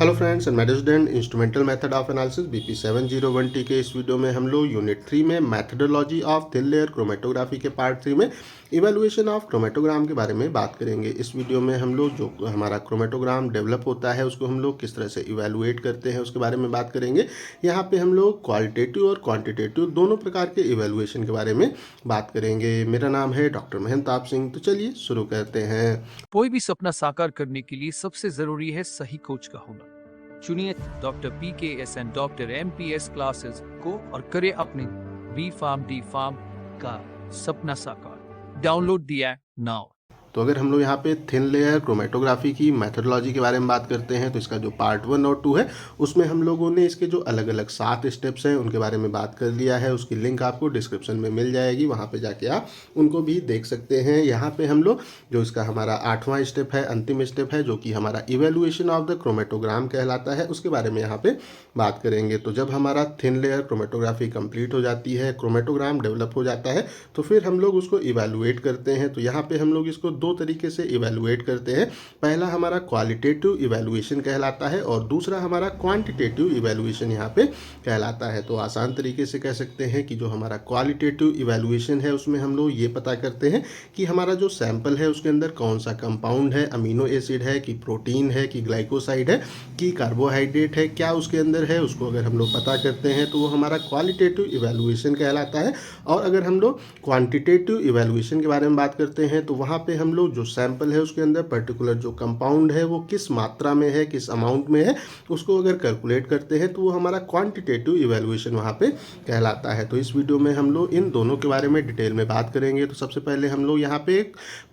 Hello friends and मेरे student instrumental method of analysis BP 701T के इस video में हम लोग यूनिट 3 में methodology of thin layer chromatography के पार्ट 3 में इवैल्यूएशन ऑफ क्रोमेटोग्राम के बारे में बात करेंगे। इस वीडियो में हम लोग जो हमारा क्रोमेटोग्राम डेवलप होता है उसको हम लोग किस तरह से इवैल्यूएट करते हैं उसके बारे में बात करेंगे। यहाँ पे हम लोग क्वालिटेटिव और क्वांटिटेटिव दोनों प्रकार के इवैल्यूएशन के बारे में बात करेंगे। मेरा नाम है डॉक्टर महंताब सिंह। तो चलिए शुरू करते हैं। कोई भी सपना साकार करने के लिए सबसे जरूरी है सही कोच का होना। चुनिए doctor PKS and doctor MPS classes को और करें अपने बी फार्म डी फार्म का सपना साकार। Download the app now. तो अगर हम लोग यहाँ पे थिन लेयर क्रोमेटोग्राफी की मेथडोलॉजी के बारे में बात करते हैं तो इसका जो पार्ट 1 और 2 है उसमें हम लोगों ने इसके जो अलग अलग 7 स्टेप्स हैं उनके बारे में बात कर लिया है। उसकी लिंक आपको डिस्क्रिप्शन में मिल जाएगी, वहाँ पे जाके आप उनको भी देख सकते हैं। यहाँ पे हम लोग जो इसका हमारा 8वां स्टेप है, अंतिम स्टेप है, जो कि हमारा इवेल्युएशन ऑफ द क्रोमेटोग्राम कहलाता है, उसके बारे में यहाँ पे बात करेंगे। तो जब हमारा थिन लेयर क्रोमेटोग्राफी कंप्लीट हो जाती है, क्रोमेटोग्राम डेवलप हो जाता है, तो फिर हम लोग उसको इवेल्युएट करते हैं। तो यहाँ पे हम लोग इसको दो तरीके से इवेल्युएट करते हैं। पहला हमारा क्वालिटेटिव इवेल्युएशन कहलाता है और दूसरा हमारा क्वांटिटेटिव इवेल्युएशन यहाँ पे कहलाता है। तो आसान तरीके से कह सकते हैं कि जो हमारा क्वालिटेटिव इवेल्युएशन है उसमें हम लोग ये पता करते हैं कि हमारा जो सैंपल है उसके अंदर कौन सा कंपाउंड है, अमीनो एसिड है कि प्रोटीन है कि ग्लाइकोसाइड है कि कार्बोहाइड्रेट है, क्या उसके अंदर है, उसको अगर हम लोग पता करते हैं तो वो हमारा क्वालिटेटिव इवेल्युएशन कहलाता है। और अगर हम लोग क्वांटिटेटिव इवेल्युएशन के बारे में बात करते हैं तो वहाँ पे हम लोग जो सैंपल है उसके अंदर पर्टिकुलर जो कंपाउंड है वो किस मात्रा में है, किस अमाउंट में है, उसको अगर कैलकुलेट करते हैं तो वो हमारा क्वांटिटेटिव इवेल्युएशन वहाँ पे कहलाता है। तो इस वीडियो में हम लोग इन दोनों के बारे में डिटेल में बात करेंगे। तो सबसे पहले हम लोग यहाँ पे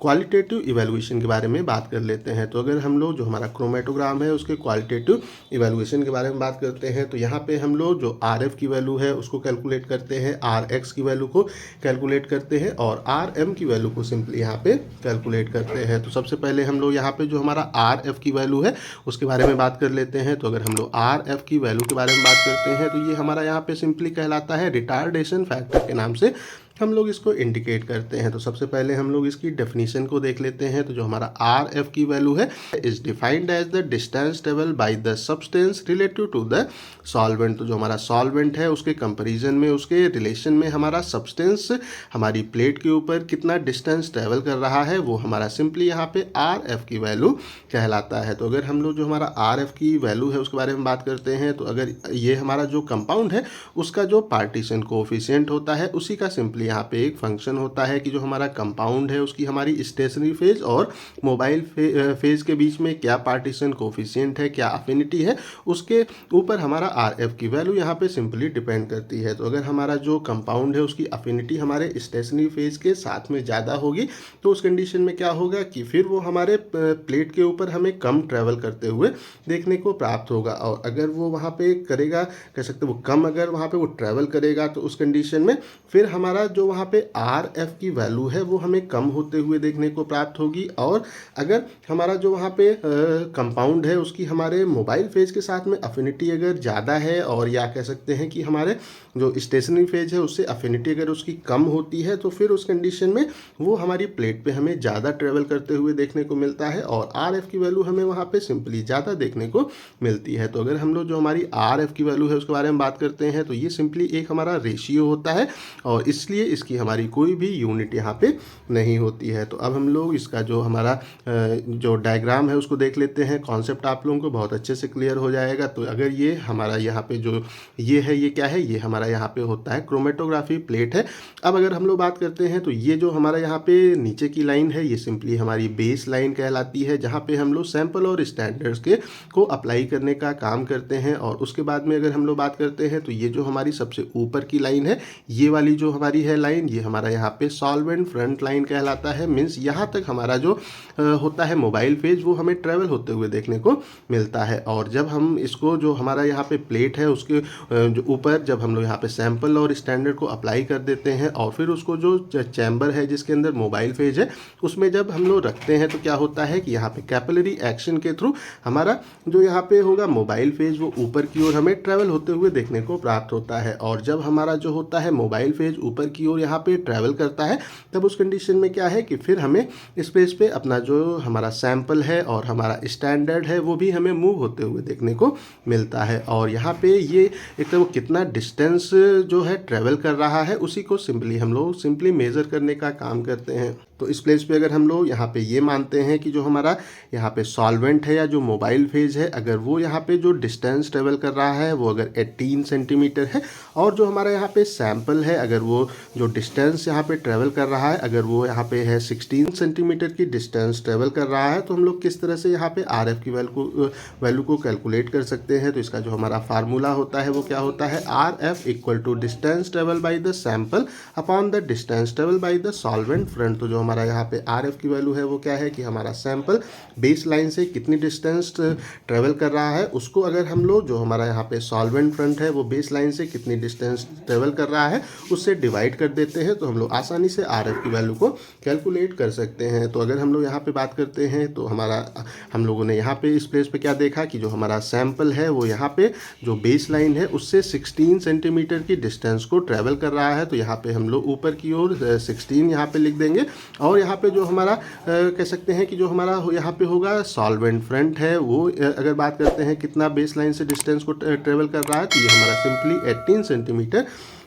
क्वालिटेटिव इवेल्युएशन के बारे में बात कर लेते हैं। तो अगर हम लोग जो हमारा क्रोमेटोग्राम है उसके क्वालिटेटिव इवेल्युएशन के बारे में बात करते हैं तो यहाँ पे हम लोग जो RF की वैल्यू है उसको कैलकुलेट करते हैं, RX की वैल्यू को कैलकुलेट करते हैं और RM की वैल्यू को सिंपली यहाँ पे कैलकुलेट करते हैं। तो सबसे पहले हम लोग यहाँ पे जो हमारा RF की वैल्यू है उसके बारे में बात कर लेते हैं। तो अगर हम लोग RF की वैल्यू के बारे में बात करते हैं तो ये हमारा यहाँ पे सिंपली कहलाता है रिटार्डेशन फैक्टर के नाम से हम लोग इसको इंडिकेट करते हैं। तो सबसे पहले हम लोग इसकी डेफिनेशन को देख लेते हैं। तो जो हमारा RF की वैल्यू है is defined as the distance travel by the substance relative to the solvent. तो जो हमारा सॉल्वेंट है उसके कंपैरिजन में, उसके रिलेशन में हमारा सब्सटेंस हमारी प्लेट के ऊपर कितना डिस्टेंस ट्रेवल कर रहा है वो हमारा सिंपली यहाँ पे RF की वैल्यू कहलाता है। तो अगर हम लोग जो हमारा RF की वैल्यू है उसके बारे में बात करते हैं तो अगर ये हमारा जो कंपाउंड है उसका जो पार्टीशन कोएफिशिएंट होता है उसी का सिंपली यहाँ पे एक फंक्शन होता है कि जो हमारा कंपाउंड है उसकी हमारी स्टेशनरी फेज और मोबाइल फेज के बीच में क्या पार्टीशन कोएफिशिएंट है, क्या अफिनिटी है, उसके ऊपर हमारा RF की वैल्यू यहाँ पे सिंपली डिपेंड करती है। तो अगर हमारा जो कंपाउंड है उसकी अफिनिटी हमारे स्टेशनरी फेज के साथ में ज़्यादा होगी तो उस कंडीशन में क्या होगा कि फिर वो हमारे प्लेट के ऊपर हमें कम ट्रेवल करते हुए देखने को प्राप्त होगा। और अगर वो वहाँ पे करेगा, कह सकते वो कम अगर वहाँ पे वो ट्रेवल करेगा तो उस कंडीशन में फिर हमारा जो वहाँ पे RF की वैल्यू है वो हमें कम होते हुए देखने को प्राप्त होगी। और अगर हमारा जो वहाँ पे कंपाउंड है उसकी हमारे मोबाइल फेज के साथ में अफिनिटी अगर ज़्यादा है और या कह सकते हैं कि हमारे जो स्टेशनरी फेज है उससे अफिनिटी अगर उसकी कम होती है तो फिर उस कंडीशन में वो हमारी प्लेट पे हमें ज़्यादा ट्रेवल करते हुए देखने को मिलता है और RF की वैल्यू हमें वहाँ पे सिंपली ज़्यादा देखने को मिलती है। तो अगर हम लोग जो हमारी RF की वैल्यू है उसके बारे में बात करते हैं तो ये सिंपली एक हमारा रेशियो होता है और इसलिए इसकी हमारी कोई भी यूनिट यहाँ पे नहीं होती है। तो अब हम लोग इसका जो हमारा जो डायग्राम है उसको देख लेते हैं। कॉन्सेप्ट आप लोगों को बहुत अच्छे से क्लियर हो जाएगा। तो अगर ये हमारा यहाँ पे जो ये है, ये क्या है, ये हमारा यहाँ पे होता है क्रोमेटोग्राफी प्लेट है। अब अगर हम लोग बात करते हैं तो ये जो हमारा यहाँ पे नीचे की लाइन है ये सिंपली हमारी बेस लाइन कहलाती है, जहाँ पे हम लोग सैंपल और स्टैंडर्ड्स के को अप्लाई करने का काम करते हैं। और उसके बाद में अगर हम लोग बात करते हैं तो ये जो हमारी सबसे ऊपर की लाइन है, ये वाली जो हमारी है लाइन, ये हमारा यहाँ पे सॉल्वेंट फ्रंट लाइन कहलाता है। मीन्स यहाँ तक हमारा जो होता है मोबाइल फेज वो हमें ट्रेवल होते हुए देखने को मिलता है। और जब हम इसको जो हमारा यहाँ पे प्लेट है उसके जो ऊपर जब हम लोग यहाँ पे सैंपल और स्टैंडर्ड को अप्लाई कर देते हैं और फिर उसको जो चैम्बर है जिसके अंदर मोबाइल फेज है उसमें जब हम लोग रखते हैं तो क्या होता है कि यहाँ पे कैपिलरी एक्शन के थ्रू हमारा जो यहाँ पे होगा मोबाइल फेज वो ऊपर की ओर हमें ट्रेवल होते हुए देखने को प्राप्त होता है। और जब हमारा जो होता है मोबाइल फेज ऊपर की ओर यहाँ पे ट्रैवल करता है, तब उस कंडीशन में क्या है कि फिर हमें स्पेस पे अपना जो हमारा सैंपल है और हमारा स्टैंडर्ड है वो भी हमें मूव होते हुए देखने को मिलता है। और यहाँ पे ये एक तो वो कितना डिस्टेंस जो है ट्रैवल कर रहा है उसी को हम लोग सिंपली मेज़र करने का काम करते हैं। तो इस प्लेस पे अगर हम लोग यहाँ पे ये मानते हैं कि जो हमारा यहाँ पे सॉल्वेंट है या जो मोबाइल फेज है, अगर वो यहाँ पे जो डिस्टेंस ट्रेवल कर रहा है वो अगर 18 सेंटीमीटर है, और जो हमारा यहाँ पे सैंपल है अगर वो जो डिस्टेंस यहाँ पे ट्रेवल कर रहा है अगर वो यहाँ पे है 16 सेंटीमीटर की डिस्टेंस ट्रेवल कर रहा है, तो हम लोग किस तरह से यहाँ पे आर एफ की वैल्यू को कैलकुलेट कर सकते हैं। तो इसका जो हमारा फार्मूला होता है वो क्या होता है, R F equal to distance travel by the sample upon the distance travel by the solvent front. तो जो हमारा यहाँ पे आर एफ की वैल्यू है वो क्या है कि हमारा सैंपल बेस लाइन से कितनी डिस्टेंस ट्रेवल कर रहा है उसको अगर हम लोग जो हमारा यहाँ पे सॉल्वेंट फ्रंट है वो बेस लाइन से कितनी डिस्टेंस ट्रेवल कर रहा है उससे डिवाइड कर देते हैं, तो हम लोग आसानी से आर एफ की वैल्यू को कैलकुलेट कर सकते हैं। तो अगर हम लोग यहाँ पे बात करते हैं तो हम लोगों ने यहाँ पे इस प्लेस पे क्या देखा कि जो हमारा सैंपल है वो यहाँ पे जो बेस लाइन है उससे 16 सेंटीमीटर की डिस्टेंस को ट्रेवल कर रहा है। तो यहाँ पे हम लोग ऊपर की ओर 16 यहाँ पे लिख देंगे, और यहाँ पे जो हमारा कह सकते हैं कि जो हमारा यहाँ पे होगा सॉल्वेंट फ्रंट है वो अगर बात करते हैं कितना बेस लाइन से डिस्टेंस को ट्रेवल कर रहा है, तो ये हमारा सिंपली 18 सेंटीमीटर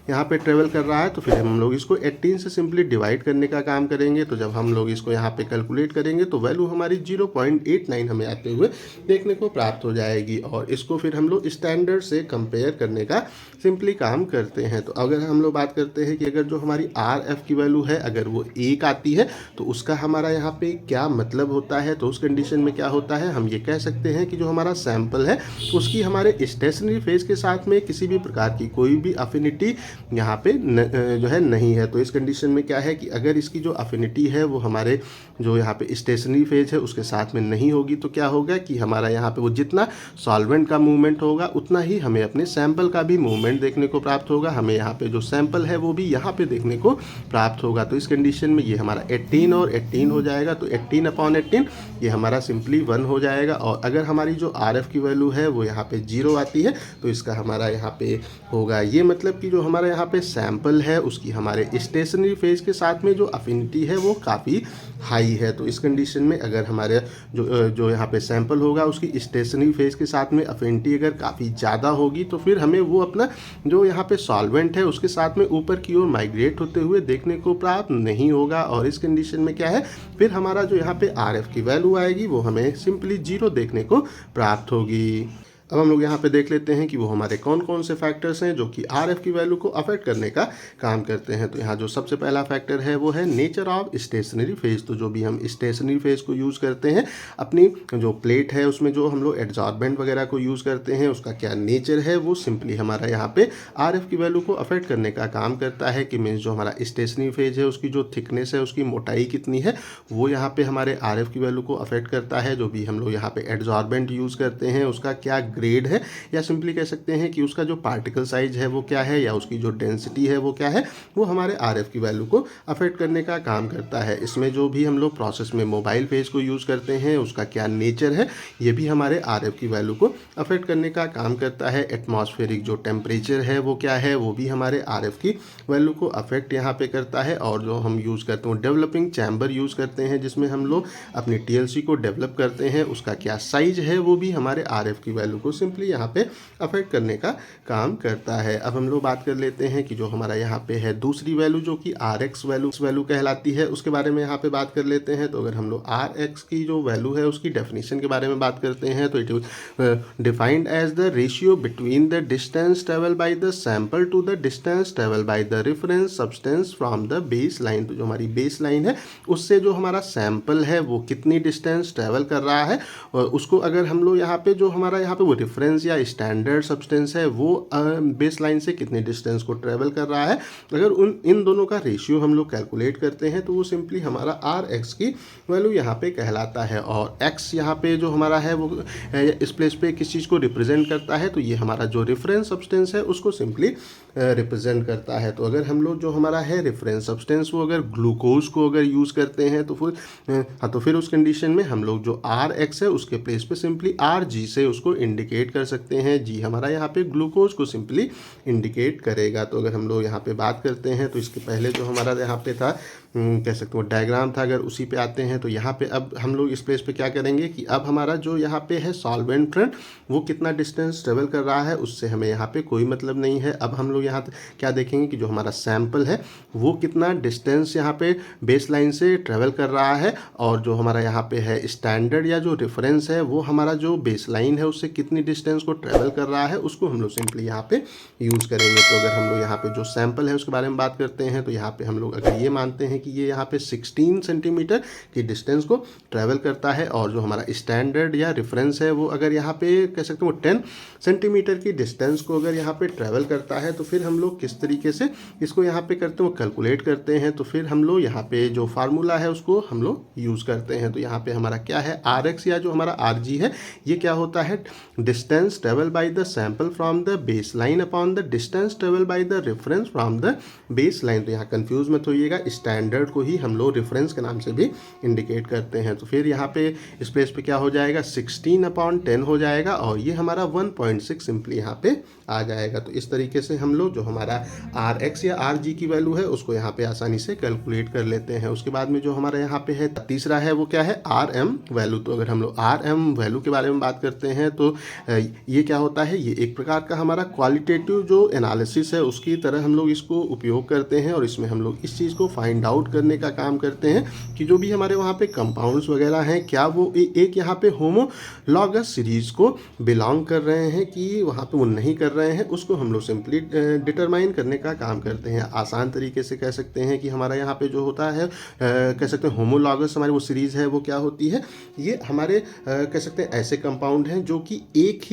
यहाँ पे ट्रेवल कर रहा है। तो फिर हम लोग इसको 18 से सिंपली डिवाइड करने का काम करेंगे। तो जब हम लोग इसको यहाँ पे कैलकुलेट करेंगे तो वैल्यू हमारी 0.89 हमें आते हुए देखने को प्राप्त हो जाएगी, और इसको फिर हम लोग स्टैंडर्ड से कंपेयर करने का सिंपली काम करते हैं। तो अगर हम लोग बात करते हैं कि अगर जो हमारी आर एफ की वैल्यू है अगर वो 1 आती है तो उसका हमारा यहाँ पे क्या मतलब होता है, तो उस कंडीशन में क्या होता है, हम ये कह सकते हैं कि जो हमारा सैंपल है उसकी हमारे स्टेशनरी फेज के साथ में किसी भी प्रकार की कोई भी अफिनिटी यहाँ पे जो है नहीं है। तो इस कंडीशन में क्या है कि अगर इसकी जो अफिनिटी है वो हमारे जो यहाँ पे स्टेशनरी फेज है उसके साथ में नहीं होगी, तो क्या होगा कि हमारा यहाँ पे वो जितना सॉल्वेंट का मूवमेंट होगा उतना ही हमें अपने सैंपल का भी मूवमेंट देखने को प्राप्त होगा। हमें यहाँ पे जो सैंपल है वो भी यहाँ पे देखने को प्राप्त होगा। तो इस कंडीशन में ये हमारा 18 और 18 हो जाएगा, तो 18/18 ये हमारा सिंपली 1 हो जाएगा। और अगर हमारी जो आर एफ की वैल्यू है वो यहाँ पे 0 आती है तो इसका हमारा यहाँ पे होगा ये मतलब कि जो हमारा यहाँ पे सैंपल है उसकी हमारे स्टेशनरी फेज के साथ में जो अफिनिटी है वो काफ़ी हाई है। तो इस कंडीशन में अगर हमारे जो यहाँ पे सैंपल होगा उसकी स्टेशनरी फेज के साथ में अफिनिटी अगर काफ़ी ज़्यादा होगी तो फिर हमें वो अपना जो यहाँ पे सॉल्वेंट है उसके साथ में ऊपर की ओर माइग्रेट होते हुए देखने को प्राप्त नहीं होगा। और इस कंडीशन में क्या है, फिर हमारा जो यहाँ पे आर एफ की वैल्यू आएगी वो हमें सिंपली 0 देखने को प्राप्त होगी। अब हम लोग यहाँ पे देख लेते हैं कि वो हमारे कौन कौन से फैक्टर्स हैं जो कि आर एफ की वैल्यू को अफेक्ट करने का काम करते हैं। तो यहाँ जो सबसे पहला फैक्टर है वो है नेचर ऑफ स्टेशनरी फेज। तो जो भी हम स्टेशनरी फेज को यूज़ करते हैं अपनी जो प्लेट है उसमें जो हम लोग एड्जॉर्बेंट वगैरह को यूज़ करते हैं उसका क्या नेचर है वो सिंपली हमारा यहाँ पे आर एफ की वैल्यू को अफेक्ट करने का काम करता है। कि मीन्स जो हमारा स्टेशनरी फेज है उसकी जो थिकनेस है उसकी मोटाई कितनी है वो यहाँ पे हमारे आर एफ की वैल्यू को अफेक्ट करता है। जो भी हम लोग यहाँ पे एड्जॉर्बेंट यूज़ करते हैं उसका क्या ग्रेड है, या सिंपली कह सकते हैं कि उसका जो पार्टिकल साइज है वो क्या है, या उसकी जो डेंसिटी है वो क्या है, वो हमारे आर एफ की वैल्यू को अफेक्ट करने का काम करता है। इसमें जो भी हम लोग प्रोसेस में मोबाइल फेज को यूज़ करते हैं उसका क्या नेचर है ये भी हमारे आर एफ की वैल्यू को अफेक्ट करने का काम करता है। एटमॉस्फेरिक जो टेम्परेचर है वो क्या है वो भी हमारे आर एफ की वैल्यू को अफेक्ट यहाँ पे करता है। और जो हम यूज़ करते हैं डेवलपिंग चैम्बर यूज़ करते हैं जिसमें हम लोग अपनी टीएलसी को डेवलप करते हैं उसका क्या साइज है वो भी हमारे आर एफ की वैल्यू को सिंपली यहाँ पे अफेक्ट करने का काम करता है। अब हम लोग बात कर लेते हैं कि जो हमारा यहाँ पे है दूसरी वैल्यू जो कि आर एक्स वैल्यू कहलाती है उसके बारे में यहाँ पे बात कर लेते हैं। तो अगर हम लोग आर एक्स की जो वैल्यू है उसकी डेफिनेशन के बारे में बात करते हैं तो it is defined as the ratio between the distance travel by the sample to the distance travel by the reference substance from the baseline. तो जो हमारी बेस लाइन है उससे जो हमारा सैंपल है वो कितनी डिस्टेंस ट्रेवल कर रहा है और उसको अगर हम लोग यहाँ पे जो हमारा यहाँ पे वो रेफरेंस या स्टैंडर्ड सब्सटेंस है वो बेस लाइन से कितने डिस्टेंस को ट्रेवल कर रहा है, अगर इन दोनों का रेशियो हम लोग कैलकुलेट करते हैं तो वो सिंपली हमारा आर एक्स की वैल्यू यहाँ पे कहलाता है। और एक्स यहाँ पे जो हमारा है वो इस प्लेस पे किस चीज़ को रिप्रेजेंट करता है, तो ये हमारा जो रेफरेंस सब्सटेंस है उसको सिंपली रिप्रेजेंट करता है। तो अगर हम लोग जो हमारा है रेफरेंस सब्सटेंस वो अगर ग्लूकोज को अगर यूज़ करते हैं तो फिर उस कंडीशन में हम लोग जो आर एक्स है उसके प्लेस पे सिंपली आर जी से उसको इंडिकेट कर सकते हैं। जी हमारा यहाँ पे ग्लूकोज को सिंपली इंडिकेट करेगा। तो अगर हम लोग यहाँ पे बात करते हैं तो इसके पहले जो हमारा यहाँ पे था कह सकते हो डायग्राम था, अगर उसी पे आते हैं तो यहाँ पे अब हम लोग इस प्लेस पे क्या करेंगे कि अब हमारा जो यहाँ पे है सॉल्वेंट फ्रेंड वो कितना डिस्टेंस ट्रेवल कर रहा है उससे हमें यहाँ पे कोई मतलब नहीं है। अब हम लोग यहाँ क्या देखेंगे कि जो हमारा सैंपल है वो कितना डिस्टेंस यहाँ पे बेस लाइन से ट्रेवल कर रहा है, और जो हमारा यहाँ पे है स्टैंडर्ड या जो रेफरेंस है वो हमारा जो बेस लाइन है उससे कितनी डिस्टेंस को ट्रेवल कर रहा है उसको हम लोग सिंपली यहाँ पे यूज़ करेंगे। तो अगर हम लोग यहाँ पे जो सैंपल है उसके बारे में बात करते हैं तो यहाँ पे हम लोग अगर ये मानते हैं कि ये यहाँ पे 16 सेंटीमीटर की डिस्टेंस को ट्रैवल करता है, और जो हमारा स्टैंडर्ड या रेफरेंस है वो अगर यहाँ पे कह सकते हैं वो 10 सेंटीमीटर की डिस्टेंस को अगर यहाँ पे ट्रैवल करता है, तो फिर हम लोग किस तरीके से इसको यहाँ पे करते हैं वो कैलकुलेट करते हैं। तो फिर हम लोग यहाँ पे जो फार्मूला है उसको हम लोग यूज़ करते हैं। तो यहाँ पे हमारा क्या है आर एक्स या जो हमारा आर जी है ये क्या होता है distance travel by the sample from the base line upon the distance travel by the reference from the baseline. तो यहाँ कंफ्यूज मत होइएगा, स्टैंडर्ड को ही हम लोग रेफरेंस के नाम से भी इंडिकेट करते हैं। तो फिर यहाँ पे इस प्लेस पे क्या हो जाएगा 16/10 हो जाएगा, और ये हमारा 1.6 सिंपली यहाँ पे आ जाएगा। तो इस तरीके से हम लोग जो हमारा आर एक्स या आर जी की वैल्यू है उसको यहाँ पे आसानी से कैलकुलेट कर लेते हैं। उसके बाद में जो हमारा यहाँ पे है तीसरा है वो क्या है आर एम वैल्यू। तो अगर हम लोग आर एम वैल्यू के बारे में बात करते हैं तो ये क्या होता है, ये एक प्रकार का हमारा क्वालिटेटिव जो एनालिसिस है उसकी तरह हम लोग इसको उपयोग करते हैं, और इसमें हम लोग इस चीज़ को फाइंड आउट करने का काम करते हैं कि जो भी हमारे वहाँ पे कंपाउंड्स वगैरह हैं क्या वो एक यहाँ पे होमोलॉगस सीरीज को बिलोंग कर रहे हैं कि वहाँ पे वो नहीं कर रहे हैं, उसको हम लोग सिंपली डिटरमाइन करने का काम करते हैं। आसान तरीके से कह सकते हैं कि हमारा यहाँ पे जो होता है कह सकते हैं होमोलॉगस हमारी वो सीरीज़ है वो क्या होती है, ये हमारे कह सकते हैं ऐसे कंपाउंड हैं जो कि एक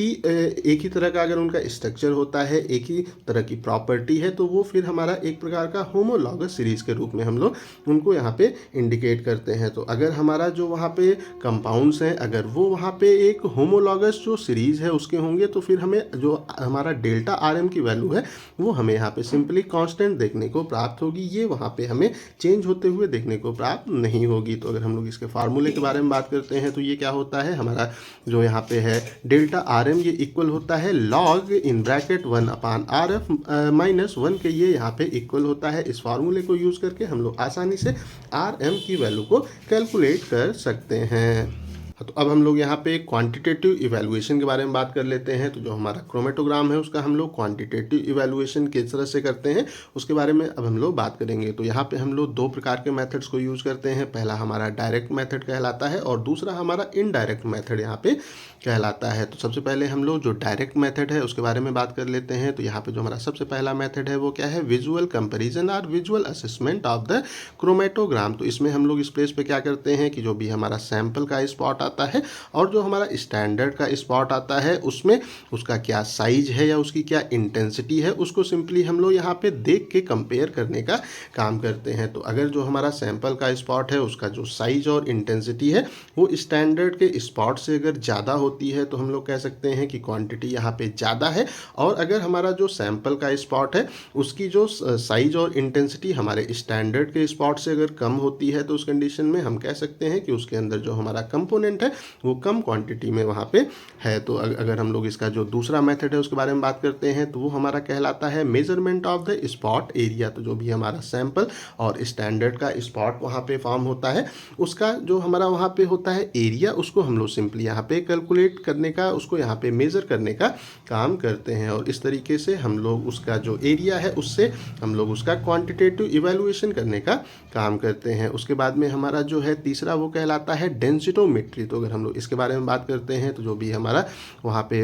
ही तरह का अगर उनका स्ट्रक्चर होता है, एक ही तरह की प्रॉपर्टी है, तो वो फिर हमारा एक प्रकार का होमोलॉगस सीरीज़ के रूप में हम लोग उनको यहाँ पे इंडिकेट करते हैं। तो अगर हमारा जो वहाँ पे कंपाउंड्स हैं अगर वो वहाँ पे एक होमोलॉगस जो सीरीज़ है उसके होंगे, तो फिर हमें जो हमारा डेल्टा आर एम की वैल्यू है वो हमें यहाँ पे सिंपली कांस्टेंट देखने को प्राप्त होगी, ये वहाँ पे हमें चेंज होते हुए देखने को प्राप्त नहीं होगी। तो अगर हम लोग इसके फार्मूले के बारे में बात करते हैं तो ये क्या होता है हमारा जो यहाँ पे है डेल्टा आर एम ये इक्वल होता है लॉग इन ब्रैकेट 1/RF-1 के ये यहाँ पे इक्वल होता है। इस फार्मूले को यूज़ करके हम लोग आसानी से आर एम की वैल्यू को कैलकुलेट कर सकते हैं। तो अब हम लोग यहाँ पे क्वांटिटेटिव इवैल्यूएशन के बारे में बात कर लेते हैं। तो जो हमारा क्रोमेटोग्राम है उसका हम लोग क्वांटिटेटिव इवैल्यूएशन किस तरह से करते हैं उसके बारे में अब हम लोग बात करेंगे। तो यहाँ पे हम लोग दो प्रकार के मेथड्स को यूज़ करते हैं, पहला हमारा डायरेक्ट मेथड कहलाता है और दूसरा हमारा इनडायरेक्ट मेथड यहाँ पे कहलाता है। तो सबसे पहले हम लोग जो डायरेक्ट मेथड है उसके बारे में बात कर लेते हैं। तो यहाँ पे जो हमारा सबसे पहला मेथड है वो क्या है विजुअल कंपेरिजन और visual assessment of the chromatogram. तो इसमें हम लोग इस प्लेस पे क्या करते हैं कि जो भी हमारा सैंपल का स्पॉट आता है और जो हमारा स्टैंडर्ड का स्पॉट आता है उसमें उसका क्या साइज है या उसकी क्या इंटेंसिटी है उसको सिंपली हम लोग यहाँ पे देख के कंपेयर करने का काम करते हैं। तो अगर जो हमारा सैंपल का स्पॉट है उसका जो साइज और इंटेंसिटी है वो स्टैंडर्ड के स्पॉट से अगर ज़्यादा होती है तो हम लोग कह सकते हैं कि क्वांटिटी यहाँ पे ज़्यादा है, और अगर हमारा जो सैंपल का स्पॉट है उसकी जो साइज और इंटेंसिटी हमारे स्टैंडर्ड के स्पॉट से अगर कम होती है तो उस कंडीशन में हम कह सकते हैं कि उसके अंदर जो हमारा कंपोनेंट है वो कम क्वांटिटी में वहाँ पे है। तो अगर हम लोग इसका जो दूसरा मेथड है उसके बारे में बात करते हैं तो वो हमारा कहलाता है measurement of the spot area. तो जो भी हमारा सैंपल और स्टैंडर्ड का स्पॉट वहाँ पे फॉर्म होता है उसका जो हमारा वहाँ पे होता है एरिया उसको हम लोग सिंपली यहाँ पे कैलकुलेट करने का उसको यहाँ पे मेज़र करने का काम करते हैं, और इस तरीके से हम लोग उसका जो एरिया है उससे हम लोग उसका क्वांटिटेटिव इवैल्यूएशन करने का काम करते हैं। उसके बाद में हमारा जो है तीसरा वो कहलाता है डेंसिटोमेट्री। तो अगर हम लोग इसके बारे में बात करते हैं तो जो भी हमारा वहाँ पे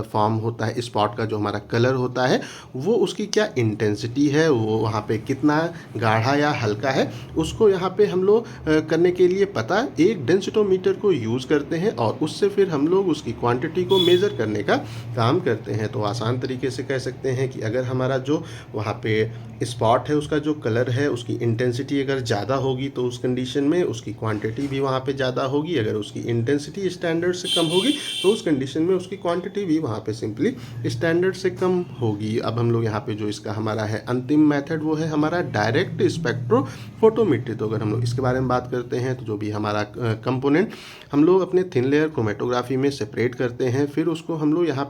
फॉर्म होता है स्पॉट का जो हमारा कलर होता है वो उसकी क्या इंटेंसिटी है, वो वहाँ पे कितना गाढ़ा या हल्का है उसको यहाँ पे हम लोग करने के लिए पता एक डेंसिटोमीटर को यूज़ करते हैं और उससे फिर हम लोग उसकी क्वांटिटी को मेज़र करने का काम करते हैं। तो आसान तरीके से कह सकते हैं कि अगर हमारा जो वहाँ पे स्पॉट है उसका जो कलर है उसकी इंटेंसिटी अगर ज़्यादा होगी तो उस कंडीशन में उसकी क्वांटिटी भी वहाँ पे ज़्यादा होगी, अगर उसकी उसकी इंटेंसिटी स्टैंडर्ड से कम होगी तो उस कंडीशन में उसकी क्वांटिटी भी वहाँ पे सिंपली स्टैंडर्ड से कम होगी। अब हम लोग यहाँ पे जो इसका हमारा है अंतिम मेथड वो है हमारा डायरेक्ट स्पेक्ट्रोफोटोमेट्री। तो अगर हम लोग इसके बारे में बात करते हैं तो जो भी हमारा कंपोनेंट हम लोग अपने थिन लेयर क्रोमेटोग्राफी में सेपरेट करते हैं, फिर उसको हम लोग यहाँ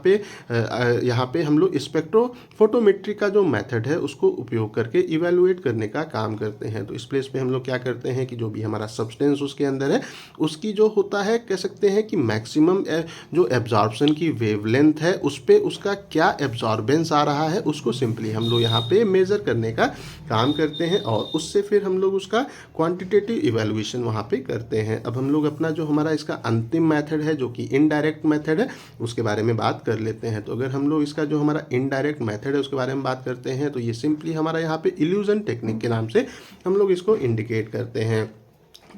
पे हम लोग स्पेक्ट्रोफोटोमेट्री का जो मेथड है उसको उपयोग करके इवेलुएट करने का काम करते हैं। तो इस प्लेस पे हम लोग क्या करते हैं कि जो भी हमारा सब्सटेंस उसके अंदर है उसकी जो होता है कह सकते हैं कि मैक्सिमम जो एब्जॉर्प्शन की वेवलेंथ है उस पे उसका क्या एब्जॉर्बेंस आ रहा है उसको सिंपली हम लोग यहाँ पे मेज़र करने का काम करते हैं और उससे फिर हम लोग उसका क्वांटिटेटिव इवेल्युएशन वहाँ पे करते हैं। अब हम लोग अपना जो हमारा इसका अंतिम मेथड है जो कि इनडायरेक्ट मेथड है उसके बारे में बात कर लेते हैं। तो अगर हम लोग इसका जो हमारा इनडायरेक्ट मेथड है उसके बारे में बात करते हैं तो ये सिंपली हमारा यहाँ पे इल्यूजन टेक्निक के नाम से हम लोग इसको इंडिकेट करते हैं।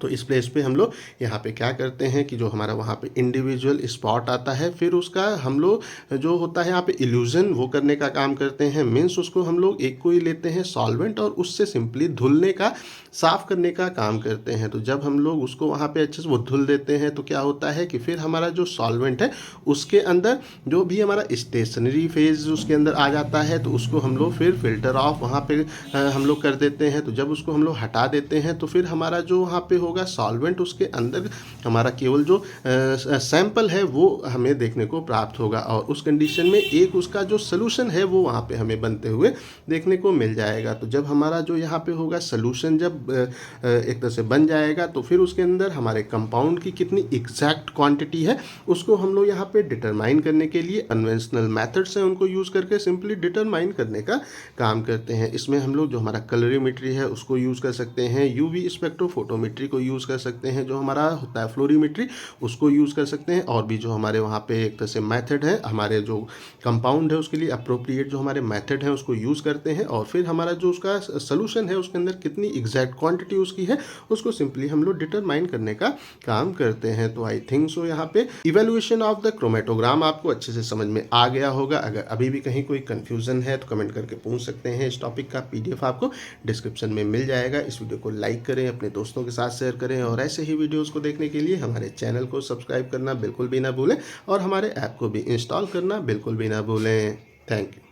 तो इस प्लेस पे हम लोग यहाँ पे क्या करते हैं कि जो हमारा वहाँ पे इंडिविजुअल स्पॉट आता है फिर उसका हम लोग जो होता है यहाँ पे इल्यूजन वो करने का काम करते हैं। मीन्स उसको हम लोग एक को ही लेते हैं सॉल्वेंट और उससे सिंपली धुलने का साफ़ करने का काम करते हैं। तो जब हम लोग उसको वहाँ पे अच्छे से वो धुल देते हैं तो क्या होता है कि फिर हमारा जो सॉल्वेंट है उसके अंदर जो भी हमारा स्टेशनरी फेज उसके अंदर आ जाता है तो उसको हम लोग फिर फिल्टर ऑफ वहाँ पे हम लोग कर देते हैं। तो जब उसको हम लोग हटा देते हैं तो फिर हमारा जो वहाँ पे होगा सॉल्वेंट उसके अंदर हमारा केवल जो सैंपल है वो हमें देखने को प्राप्त होगा और उस कंडीशन में एक उसका जो सलूशन है वो वहाँ पे हमें बनते हुए देखने को मिल जाएगा। तो जब हमारा जो यहाँ पे होगा सलूशन जब एक तरह से बन जाएगा तो फिर उसके अंदर हमारे कंपाउंड की कितनी एग्जैक्ट क्वांटिटी है उसको हम लोग यहाँ पे डिटरमाइन करने के लिए कन्वेंशनल मेथड्स हैं उनको यूज़ करके सिंपली डिटरमाइन करने का काम करते हैं। इसमें हम लोग जो हमारा कलरीमेट्री है उसको यूज़ कर सकते हैं, यूवी स्पेक्ट्रोफोटोमेट्री को यूज़ कर सकते हैं, जो हमारा होता है फ्लोरीमेट्री उसको यूज़ कर सकते हैं और भी जो हमारे वहाँ पे एक तरह से मेथड है हमारे जो कंपाउंड है उसके लिए अप्रोप्रिएट जो हमारे मेथड है उसको यूज़ करते हैं और फिर हमारा जो उसका सलूशन है उसके अंदर कितनी एग्जैक्ट क्वांटिटी उसकी है उसको सिंपली हम लोग डिटरमाइन करने का काम करते हैं। तो आई थिंक सो यहाँ पे इवेल्युएशन ऑफ द क्रोमेटोग्राम आपको अच्छे से समझ में आ गया होगा। अगर अभी भी कहीं कोई कन्फ्यूज़न है तो कमेंट करके पूछ सकते हैं। इस टॉपिक का PDF आपको डिस्क्रिप्शन में मिल जाएगा। इस वीडियो को लाइक करें, अपने दोस्तों के साथ शेयर करें और ऐसे ही वीडियोज़ को देखने के लिए हमारे चैनल को सब्सक्राइब करना बिल्कुल भी ना भूलें और हमारे ऐप को भी इंस्टॉल करना बिल्कुल भी ना भूलें। Thank you.